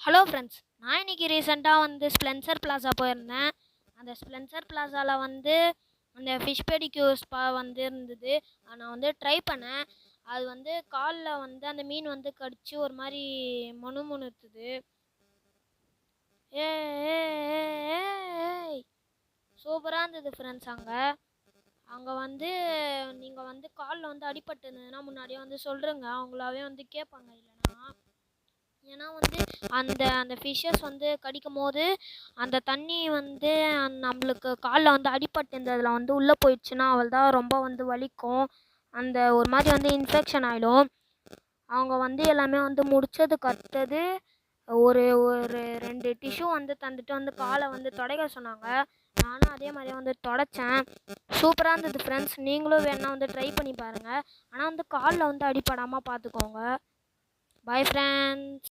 Hello friends, நான் இன்னைக்கு ரீசெண்டாக ஸ்பென்சர் பிளாசா போயிருந்தேன். அந்த ஸ்பென்சர் பிளாசாவில் அந்த ஃபிஷ் பெடிக்யூர் ஸ்பா இருந்தது. நான் ட்ரை பண்ணேன். அது காலில் அந்த மீன் கடிச்சு ஒரு மாதிரி முணுமுணுத்துது. சூப்பராக இருந்தது ஃப்ரெண்ட்ஸ். அங்கே நீங்கள் காலில் அடிபட்டு இருந்ததுன்னா முன்னாடியே சொல்கிறேங்க. அவங்களாவே கேட்பாங்க. இல்லைன்னா ஏன்னா அந்த அந்த ஃபிஷ்ஷஸ் கடிக்கும் போது அந்த தண்ணி நம்மளுக்கு காலில் அடிபட்டு இருந்ததில் உள்ளே போயிடுச்சுன்னா அவள் தான் ரொம்ப வலிக்கும். அந்த ஒரு மாதிரி இன்ஃபெக்ஷன் ஆகிடும். அவங்க எல்லாமே முடிச்சதுக்கு அடுத்தது ஒரு ஒரு 2 டிஷ்யூ தந்துட்டு காலை துடைக்க சொன்னாங்க. நானும் அதே மாதிரியே துடைச்சேன். சூப்பராக இருந்தது ஃப்ரெண்ட்ஸ். நீங்களும் வேணா ட்ரை பண்ணி பாருங்கள். ஆனால் காலில் அடிப்படாமல் பார்த்துக்கோங்க. Bye friends.